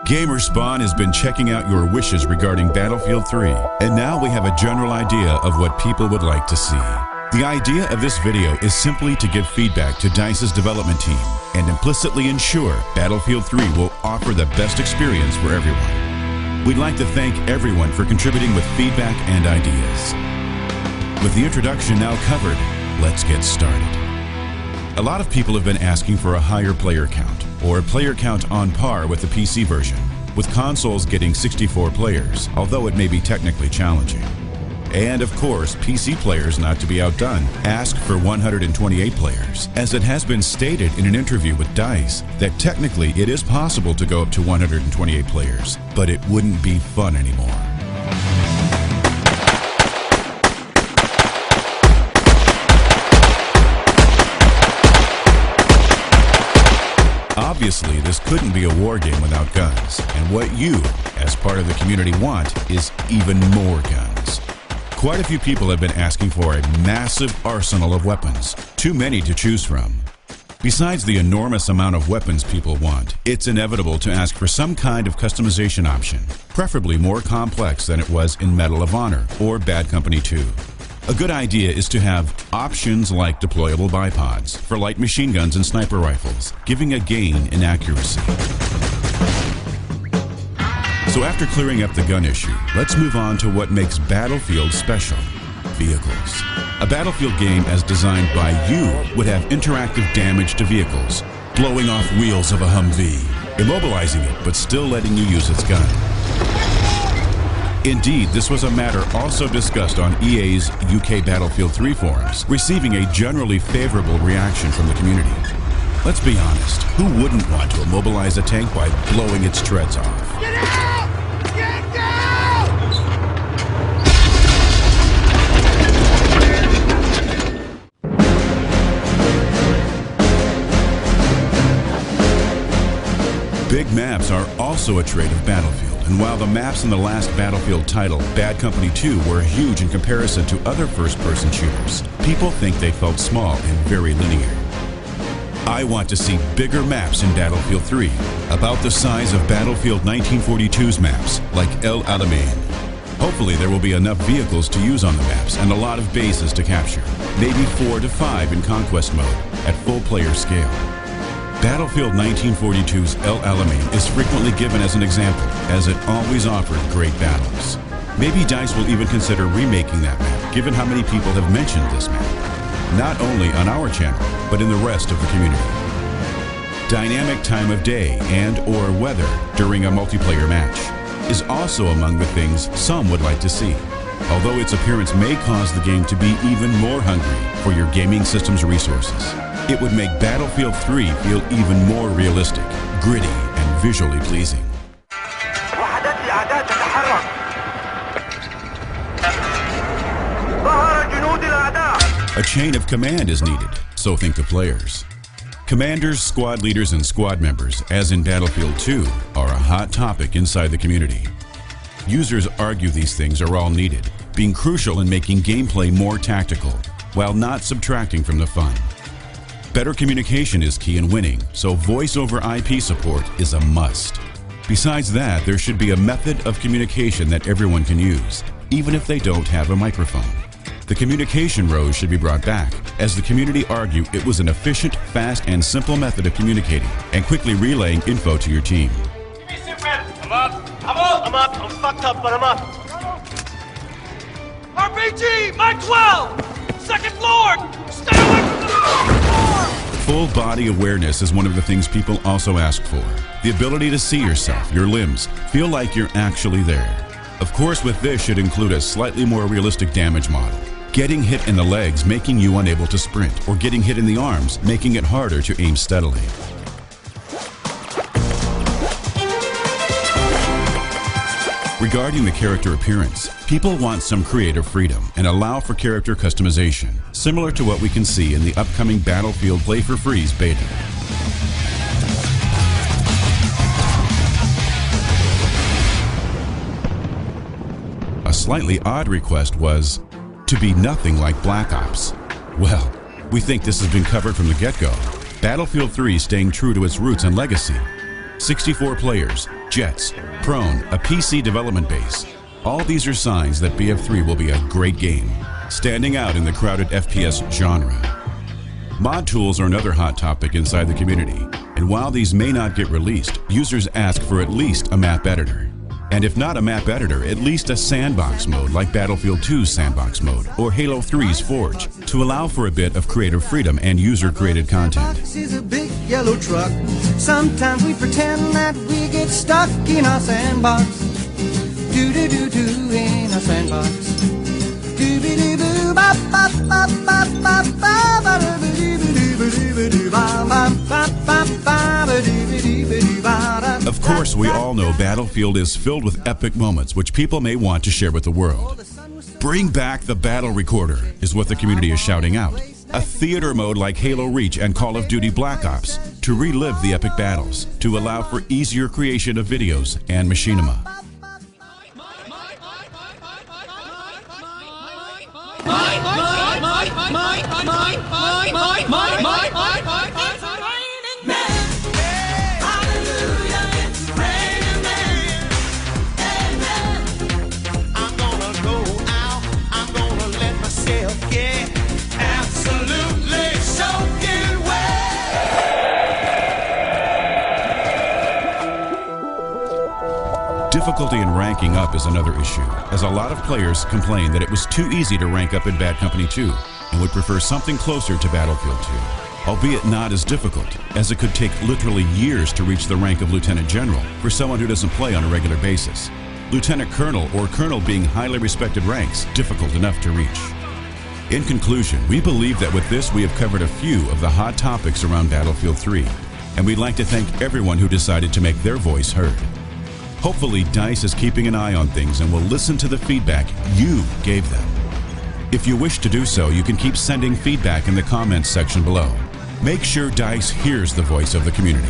GamerSpawn has been checking out your wishes regarding Battlefield 3, and now we have a general idea of what people would like to see. The idea of this video is simply to give feedback to DICE's development team and implicitly ensure Battlefield 3 will offer the best experience for everyone. We'd like to thank everyone for contributing with feedback and ideas. With the introduction now covered, let's get started. A lot of people have been asking for a higher player count, or a player count on par with the PC version, with consoles getting 64 players, although it may be technically challenging. And of course, PC players, not to be outdone, ask for 128 players, as it has been stated in an interview with DICE that technically it is possible to go up to 128 players, but it wouldn't be fun anymore. Obviously, this couldn't be a war game without guns, and what you, as part of the community, want is even more guns. Quite a few people have been asking for a massive arsenal of weapons, too many to choose from. Besides the enormous amount of weapons people want, it's inevitable to ask for some kind of customization option, preferably more complex than it was in Medal of Honor or Bad Company 2. A good idea is to have options like deployable bipods for light machine guns and sniper rifles, giving a gain in accuracy. So after clearing up the gun issue, let's move on to what makes Battlefield special: vehicles. A Battlefield game as designed by you would have interactive damage to vehicles, blowing off wheels of a Humvee, immobilizing it but still letting you use its gun. Indeed, this was a matter also discussed on EA's UK Battlefield 3 forums, receiving a generally favorable reaction from the community. Let's be honest, who wouldn't want to immobilize a tank by blowing its treads off? Get out! Get down! Big maps are also a trait of Battlefield. And while the maps in the last Battlefield title, Bad Company 2, were huge in comparison to other first-person shooters, people think they felt small and very linear. I want to see bigger maps in Battlefield 3, about the size of Battlefield 1942's maps, like El Alamein. Hopefully there will be enough vehicles to use on the maps and a lot of bases to capture, maybe 4 to 5 in Conquest mode, at full player scale. Battlefield 1942's El Alamein is frequently given as an example, as it always offered great battles. Maybe DICE will even consider remaking that map, given how many people have mentioned this map, not only on our channel, but in the rest of the community. Dynamic time of day and/or weather during a multiplayer match is also among the things some would like to see, although its appearance may cause the game to be even more hungry for your gaming system's resources. It would make Battlefield 3 feel even more realistic, gritty, and visually pleasing. A chain of command is needed, so think the players. Commanders, squad leaders, and squad members, as in Battlefield 2, are a hot topic inside the community. Users argue these things are all needed, being crucial in making gameplay more tactical, while not subtracting from the fun. Better communication is key in winning, so voice over IP support is a must. Besides that, there should be a method of communication that everyone can use, even if they don't have a microphone. The communication rose should be brought back, as the community argue it was an efficient, fast, and simple method of communicating and quickly relaying info to your team. I'm up. I'm fucked up, but I'm up. RPG, Mike 12! Second floor! Stay away from the floor! Full body awareness is one of the things people also ask for. The ability to see yourself, your limbs, feel like you're actually there. Of course, with this should include a slightly more realistic damage model. Getting hit in the legs making you unable to sprint, or getting hit in the arms making it harder to aim steadily. Regarding the character appearance, people want some creative freedom and allow for character customization, similar to what we can see in the upcoming Battlefield Play for Free's beta. A slightly odd request was to be nothing like Black Ops. Well, we think this has been covered from the get-go. Battlefield 3 staying true to its roots and legacy. 64 players, jets, prone, a PC development base. All these are signs that BF3 will be a great game, standing out in the crowded FPS genre. Mod tools are another hot topic inside the community, and while these may not get released, users ask for at least a map editor. And if not a map editor, at least a sandbox mode like Battlefield 2's sandbox mode or Halo 3's Forge to allow for a bit of creative freedom and user-created content. This is a big yellow truck. Sometimes we pretend that we get stuck in our sandbox. Do-do-do-do in our sandbox. Do-be-do-boo, Of course, we all know Battlefield is filled with epic moments which people may want to share with the world. Bring back the battle recorder is what the community is shouting out. A theater mode like Halo Reach and Call of Duty Black Ops to relive the epic battles, to allow for easier creation of videos and machinima. Difficulty in ranking up is another issue, as a lot of players complain that it was too easy to rank up in Bad Company 2 and would prefer something closer to Battlefield 2, albeit not as difficult, as it could take literally years to reach the rank of Lieutenant General for someone who doesn't play on a regular basis. Lieutenant Colonel or Colonel being highly respected ranks difficult enough to reach. In conclusion, we believe that with this we have covered a few of the hot topics around Battlefield 3, and we'd like to thank everyone who decided to make their voice heard. Hopefully, DICE is keeping an eye on things and will listen to the feedback you gave them. If you wish to do so, you can keep sending feedback in the comments section below. Make sure DICE hears the voice of the community.